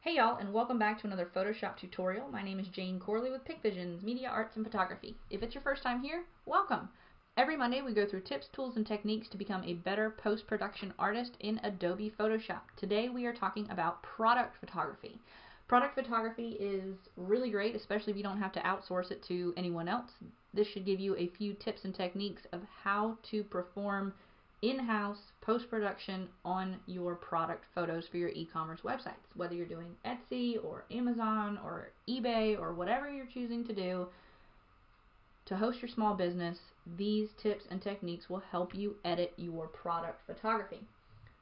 Hey y'all, and welcome back to another Photoshop tutorial. My name is Jane Corley with PicVisions, Media Arts and Photography. If it's your first time here, welcome! Every Monday we go through tips, tools, and techniques to become a better post-production artist in Adobe Photoshop. Today we are talking about product photography. Product photography is really great, especially if you don't have to outsource it to anyone else. This should give you a few tips and techniques of how to perform in-house post-production on your product photos for your e-commerce websites. Whether you're doing Etsy or Amazon or eBay or whatever you're choosing to do to host your small business, these tips and techniques will help you edit your product photography.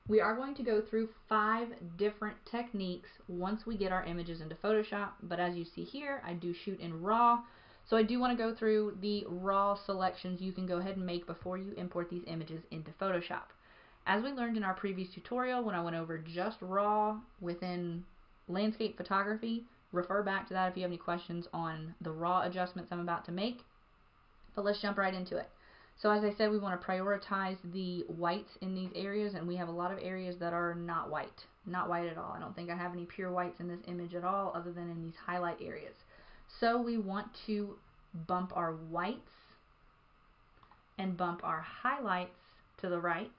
We are going to go through 5 different techniques once we get our images into Photoshop, but as you see here, I do shoot in RAW. So I do want to go through the raw selections you can go ahead and make before you import these images into Photoshop. As we learned in our previous tutorial when I went over just raw within landscape photography, refer back to that if you have any questions on the raw adjustments I'm about to make. But let's jump right into it. So as I said, we want to prioritize the whites in these areas, and we have a lot of areas that are not white. Not white at all. I don't think I have any pure whites in this image at all other than in these highlight areas. So we want to bump our whites and bump our highlights to the right.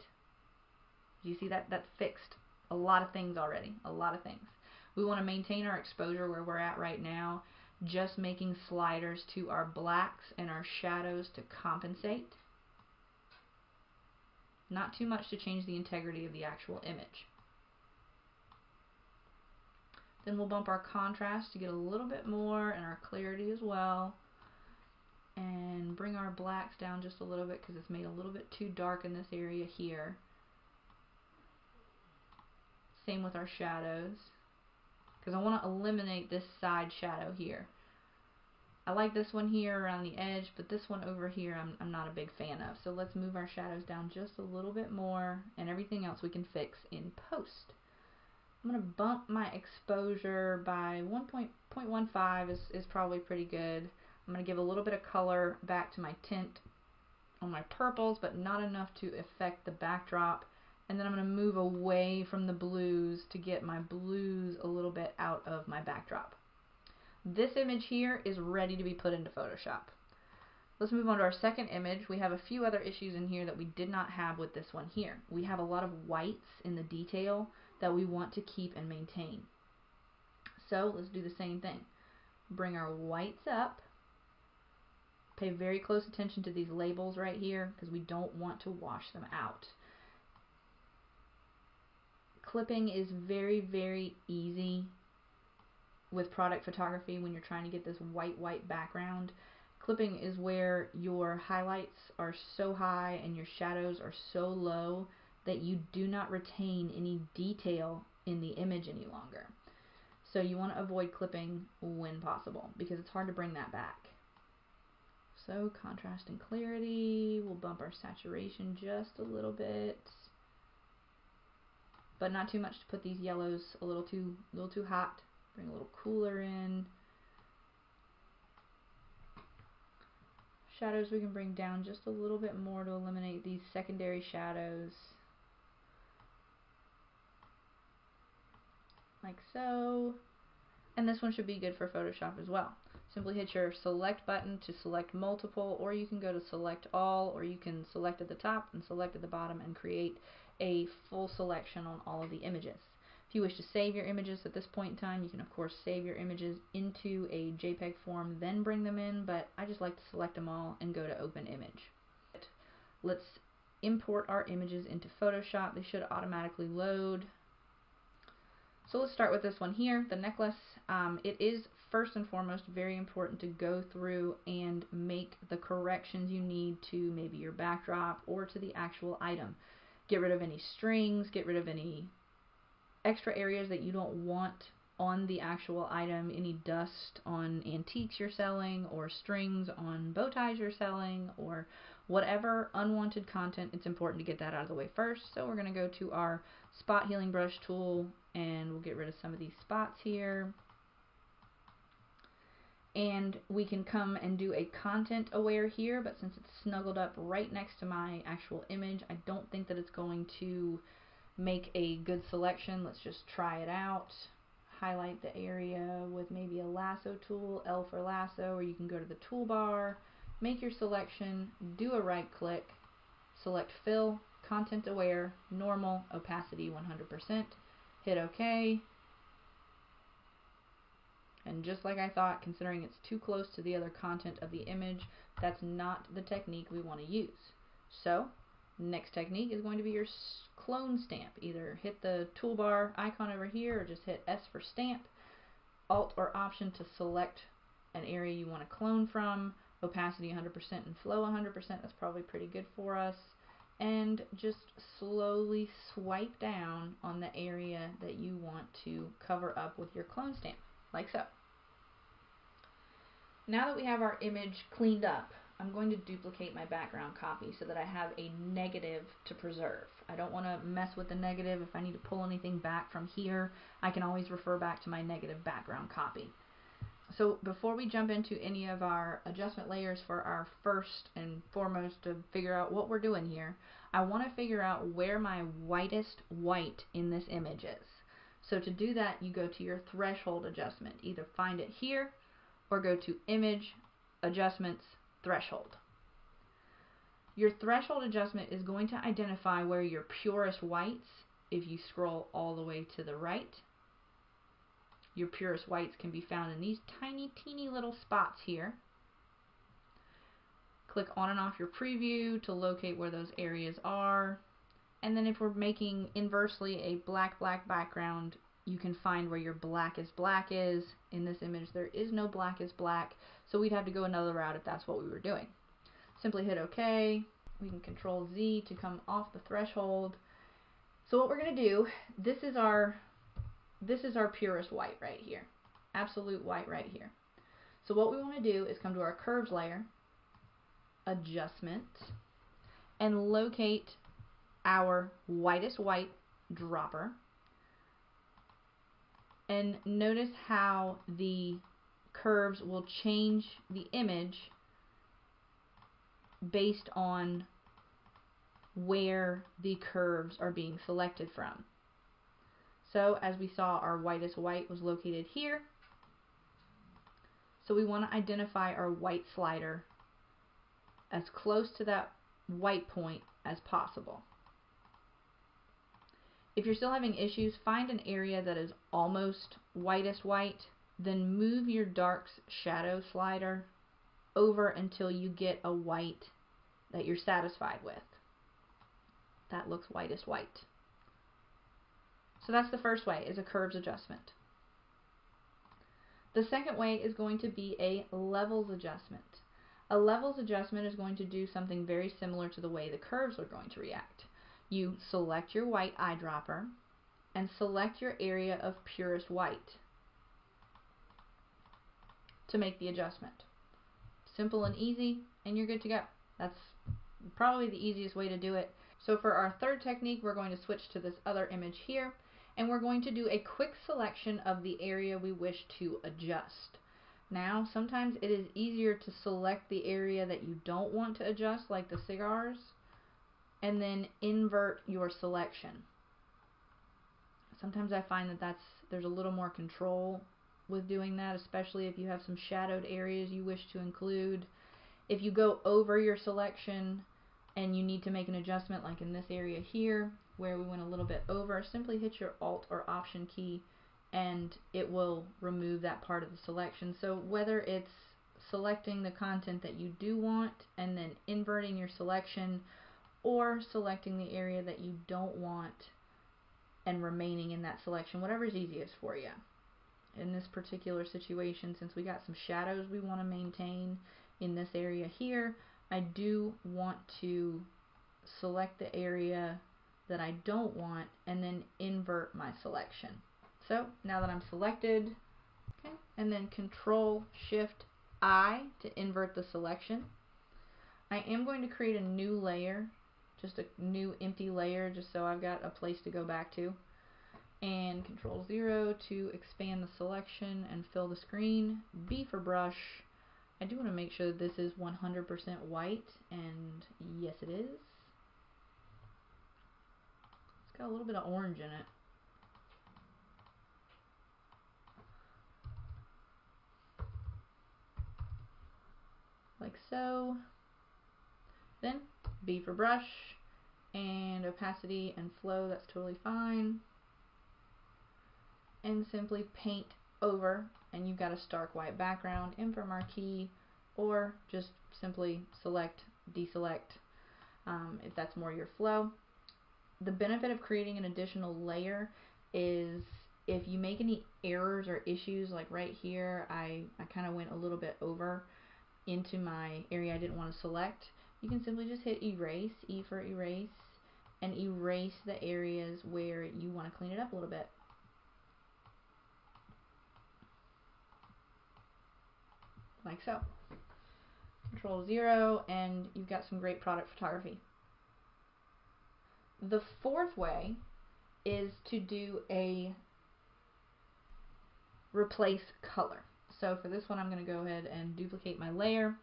You see that? That's fixed a lot of things already, a lot of things. We want to maintain our exposure where we're at right now, just making sliders to our blacks and our shadows to compensate. Not too much to change the integrity of the actual image. Then we'll bump our contrast to get a little bit more and our clarity as well. And bring our blacks down just a little bit because it's made a little bit too dark in this area here. Same with our shadows, because I want to eliminate this side shadow here. I like this one here around the edge, but this one over here I'm not a big fan of. So let's move our shadows down just a little bit more, and everything else we can fix in post. I'm going to bump my exposure by 1.15 is probably pretty good. I'm going to give a little bit of color back to my tint on my purples, but not enough to affect the backdrop. And then I'm going to move away from the blues to get my blues a little bit out of my backdrop. This image here is ready to be put into Photoshop. Let's move on to our second image. We have a few other issues in here that we did not have with this one here. We have a lot of whites in the detail that we want to keep and maintain. So let's do the same thing. Bring our whites up. Pay very close attention to these labels right here because we don't want to wash them out. Clipping is very, very easy with product photography when you're trying to get this white background. Clipping is where your highlights are so high and your shadows are so low that you do not retain any detail in the image any longer. So you want to avoid clipping when possible because it's hard to bring that back. So contrast and clarity, we'll bump our saturation just a little bit, but not too much to put these yellows a little too hot. Bring a little cooler in. Shadows we can bring down just a little bit more to eliminate these secondary shadows. Like so. And this one should be good for Photoshop as well. Simply hit your select button to select multiple, or you can go to select all, or you can select at the top and select at the bottom and create a full selection on all of the images. If you wish to save your images at this point in time, you can of course save your images into a JPEG form, then bring them in, but I just like to select them all and go to open image. Let's import our images into Photoshop. They should automatically load. So let's start with this one here, the necklace. It is first and foremost very important to go through and make the corrections you need to maybe your backdrop or to the actual item. Get rid of any strings, get rid of any extra areas that you don't want on the actual item, any dust on antiques you're selling or strings on bow ties you're selling or whatever unwanted content. It's important to get that out of the way first. So we're going to go to our spot healing brush tool and we'll get rid of some of these spots here. And we can come and do a content aware here, but since it's snuggled up right next to my actual image, I don't think that it's going to make a good selection. Let's just try it out. highlight the area with maybe a lasso tool, L for lasso, or you can go to the toolbar, make your selection, do a right click, select fill, content aware, normal, opacity 100%, hit OK, and just like I thought, considering it's too close to the other content of the image, that's not the technique we want to use. So, next technique is going to be your clone stamp. Either hit the toolbar icon over here or just hit S for stamp, Alt or Option to select an area you want to clone from, opacity 100% and flow 100%, that's probably pretty good for us, and just slowly swipe down on the area that you want to cover up with your clone stamp, like so. Now that we have our image cleaned up, I'm going to duplicate my background copy so that I have a negative to preserve. I don't want to mess with the negative. If I need to pull anything back from here, I can always refer back to my negative background copy. So before we jump into any of our adjustment layers for our first and foremost to figure out what we're doing here, I want to figure out where my whitest white in this image is. So to do that, you go to your threshold adjustment. Either find it here or go to Image, Adjustments, Threshold. Your threshold adjustment is going to identify where your purest whites, if you scroll all the way to the right, your purest whites can be found in these tiny, teeny little spots here. Click on and off your preview to locate where those areas are. And then if we're making inversely a black background, you can find where your blackest black is. In this image, there is no blackest black, so we'd have to go another route if that's what we were doing. Simply hit OK. We can Control Z to come off the threshold. So what we're going to do, this is our purest white right here. Absolute white right here. So what we want to do is come to our curves layer, adjustment, and locate our whitest white dropper. And notice how the curves will change the image based on where the curves are being selected from. So as we saw, our whitest white was located here. So we want to identify our white slider as close to that white point as possible. If you're still having issues, find an area that is almost whitest white, then move your darks shadow slider over until you get a white that you're satisfied with. That looks whitest white. So that's the first way, is a curves adjustment. The second way is going to be a levels adjustment. A levels adjustment is going to do something very similar to the way the curves are going to react. You select your white eyedropper and select your area of purest white to make the adjustment. Simple and easy, and you're good to go. That's probably the easiest way to do it. So for our third technique, we're going to switch to this other image here, and we're going to do a quick selection of the area we wish to adjust. Now, sometimes it is easier to select the area that you don't want to adjust, like the cigars, and then invert your selection. Sometimes I find that there's a little more control with doing that, especially if you have some shadowed areas you wish to include. If you go over your selection and you need to make an adjustment, like in this area here, where we went a little bit over, simply hit your Alt or Option key and it will remove that part of the selection. So whether it's selecting the content that you do want and then inverting your selection, or selecting the area that you don't want and remaining in that selection, whatever is easiest for you. In this particular situation, since we got some shadows we want to maintain in this area here, I do want to select the area that I don't want and then invert my selection. So now that I'm selected, okay, and then Control Shift I to invert the selection. I am going to create a new layer, just a new empty layer, just so I've got a place to go back to. And Control 0 to expand the selection and fill the screen. B for brush. I do want to make sure that this is 100% white, and yes it is. It's got a little bit of orange in it. like so. Then B for brush, and opacity and flow, that's totally fine. And simply paint over, and you've got a stark white background. M for marquee, or just simply select, deselect, if that's more your flow. The benefit of creating an additional layer is if you make any errors or issues, like right here, I kind of went a little bit over into my area I didn't want to select, you can simply just hit erase, E for erase, and erase the areas where you want to clean it up a little bit. Like so. Control 0, and you've got some great product photography. The fourth way is to do a replace color. So for this one, I'm going to go ahead and duplicate my layer,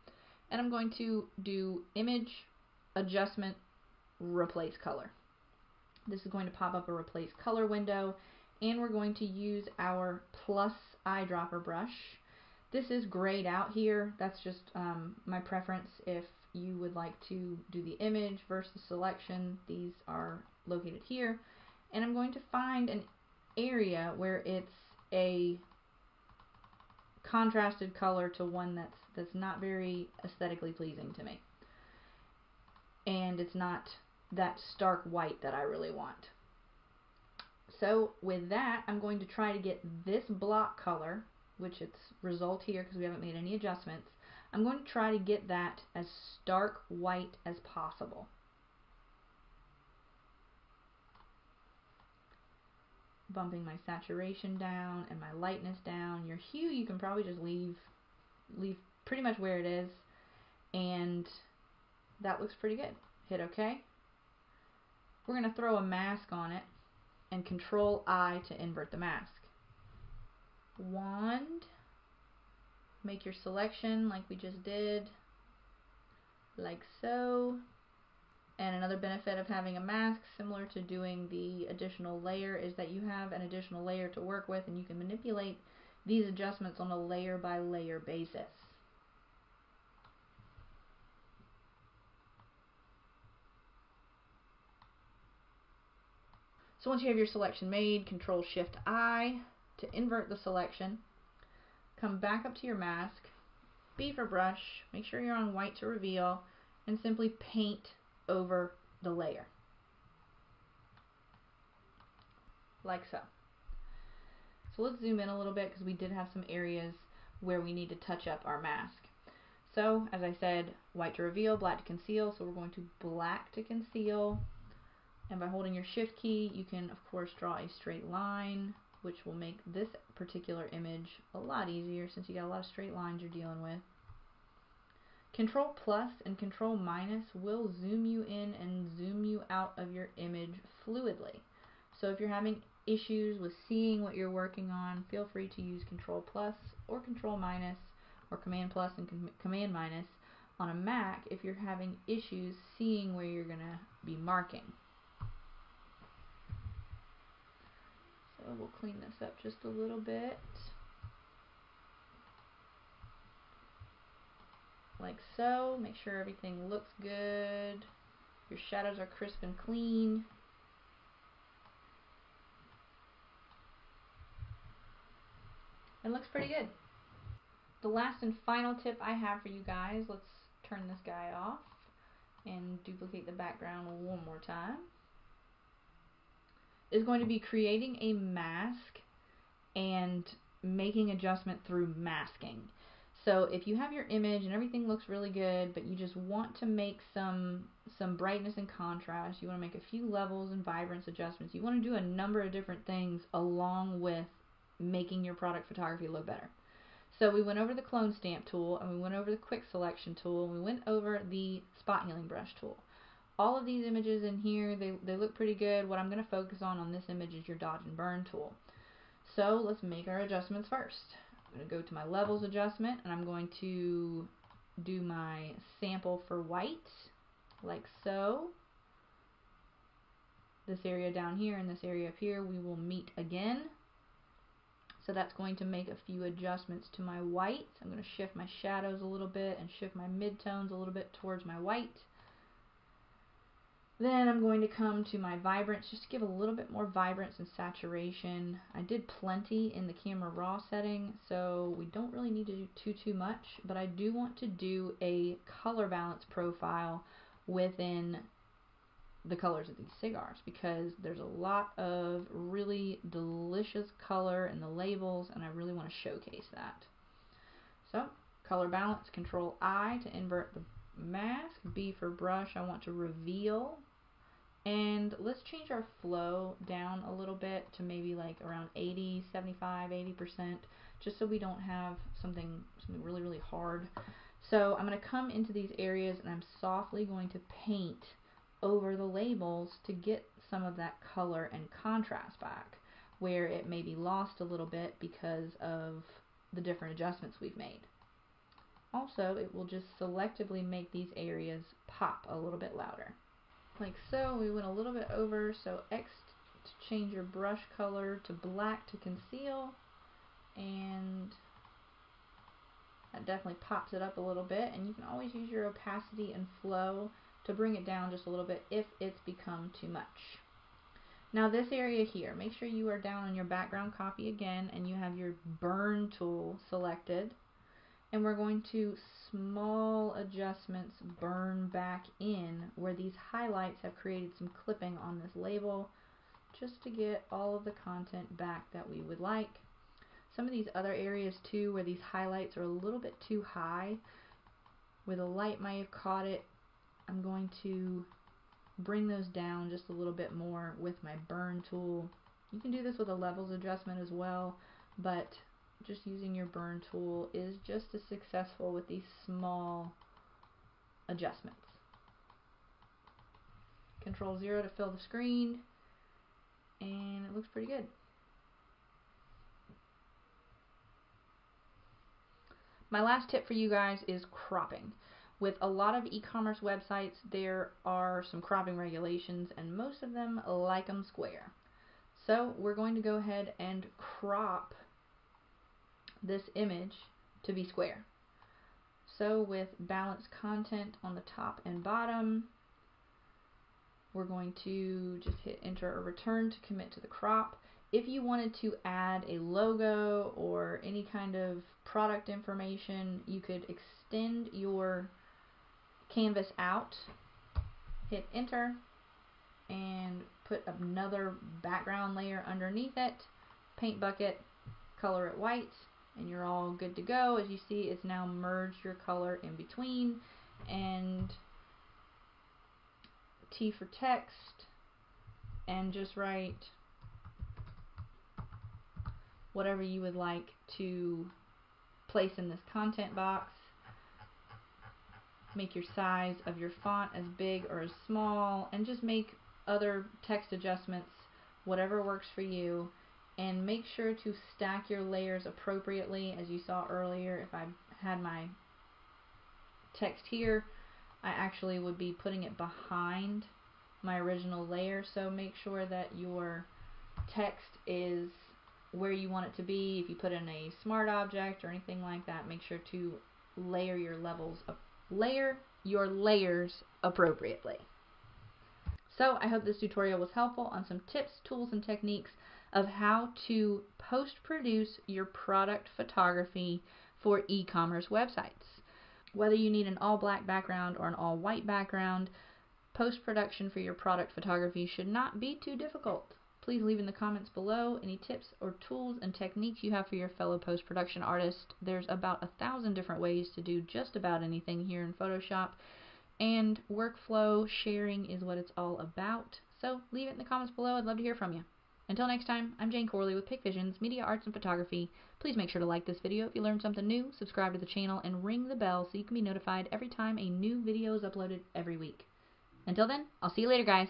and I'm going to do image, adjustment, replace color. This is going to pop up a replace color window, and we're going to use our plus eyedropper brush. This is grayed out here. That's just my preference. If you would like to do the image versus selection, these are located here. And I'm going to find an area where it's a contrasted color to one that's not very aesthetically pleasing to me. And it's not that stark white that I really want. So with that, I'm going to try to get this block color, which it's result here because we haven't made any adjustments, I'm going to try to get that as stark white as possible. Bumping my saturation down and my lightness down. Your hue you can probably just leave pretty much where it is, and that looks pretty good. Hit OK. We're going to throw a mask on it and Control I to invert the mask. Wand, make your selection like we just did, like so. And another benefit of having a mask, similar to doing the additional layer, is that you have an additional layer to work with, and you can manipulate these adjustments on a layer by layer basis. So once you have your selection made, Control Shift I to invert the selection. Come back up to your mask, B for brush, make sure you're on white to reveal, and simply paint over the layer. Like so. So let's zoom in a little bit because we did have some areas where we need to touch up our mask. So as I said, white to reveal, black to conceal, so we're going to black to conceal. And by holding your shift key, you can of course draw a straight line, which will make this particular image a lot easier since you got a lot of straight lines you're dealing with. Control plus and Control minus will zoom you in and zoom you out of your image fluidly. So if you're having issues with seeing what you're working on, feel free to use Control plus or Control minus, or Command plus and Command minus on a Mac if you're having issues seeing where you're going to be marking. So we'll clean this up just a little bit. Like so. Make sure everything looks good. Your shadows are crisp and clean. It looks pretty good. The last and final tip I have for you guys, let's turn this guy off and duplicate the background one more time, is going to be creating a mask and making adjustment through masking. So if you have your image and everything looks really good, but you just want to make some brightness and contrast, you want to make a few levels and vibrance adjustments, you want to do a number of different things along with making your product photography look better. So we went over the clone stamp tool, and we went over the quick selection tool, and we went over the spot healing brush tool. All of these images in here, they look pretty good. What I'm going to focus on this image is your dodge and burn tool. So let's make our adjustments first. I'm going to go to my levels adjustment, and I'm going to do my sample for white, like so. This area down here and this area up here, we will meet again. So that's going to make a few adjustments to my white. I'm going to shift my shadows a little bit and shift my midtones a little bit towards my white. Then I'm going to come to my vibrance, just to give a little bit more vibrance and saturation. I did plenty in the camera raw setting, so we don't really need to do too much, but I do want to do a color balance profile within the colors of these cigars, because there's a lot of really delicious color in the labels, and I really want to showcase that. So, color balance, Control I to invert the mask, B for brush, I want to reveal. And let's change our flow down a little bit to maybe like around 80, 75, 80%, just so we don't have something really, really hard. So I'm going to come into these areas and I'm softly going to paint over the labels to get some of that color and contrast back, where it may be lost a little bit because of the different adjustments we've made. Also, it will just selectively make these areas pop a little bit louder. Like so. We went a little bit over, so X to change your brush color to black to conceal, and that definitely pops it up a little bit. And you can always use your opacity and flow to bring it down just a little bit if it's become too much. Now this area here, make sure you are down on your background copy again and you have your burn tool selected. And we're going to small adjustments burn back in where these highlights have created some clipping on this label, just to get all of the content back that we would like. Some of these other areas too where these highlights are a little bit too high, where the light might have caught it, I'm going to bring those down just a little bit more with my burn tool. You can do this with a levels adjustment as well, but just using your burn tool is just as successful with these small adjustments. Control 0 to fill the screen, and it looks pretty good. My last tip for you guys is cropping. With a lot of e-commerce websites, there are some cropping regulations, and most of them like them square. So we're going to go ahead and crop this image to be square. So with balanced content on the top and bottom, we're going to just hit enter or return to commit to the crop. If you wanted to add a logo or any kind of product information, you could extend your canvas out, hit enter, and put another background layer underneath it, paint bucket, color it white, and you're all good to go. As you see, it's now merged your color in between, and T for text, and just write whatever you would like to place in this content box. Make your size of your font as big or as small, and just make other text adjustments, whatever works for you. And make sure to stack your layers appropriately. As you saw earlier, if I had my text here, I actually would be putting it behind my original layer. So make sure that your text is where you want it to be. If you put in a smart object or anything like that, make sure to layer your layers appropriately. So I hope this tutorial was helpful on some tips, tools, and techniques of how to post-produce your product photography for e-commerce websites. Whether you need an all-black background or an all-white background, post-production for your product photography should not be too difficult. Please leave in the comments below any tips or tools and techniques you have for your fellow post-production artists. There's about 1,000 different ways to do just about anything here in Photoshop, and workflow sharing is what it's all about. So leave it in the comments below. I'd love to hear from you. Until next time, I'm Jane Corley with PicVisions, Media Arts and Photography. Please make sure to like this video if you learned something new, subscribe to the channel, and ring the bell so you can be notified every time a new video is uploaded every week. Until then, I'll see you later, guys.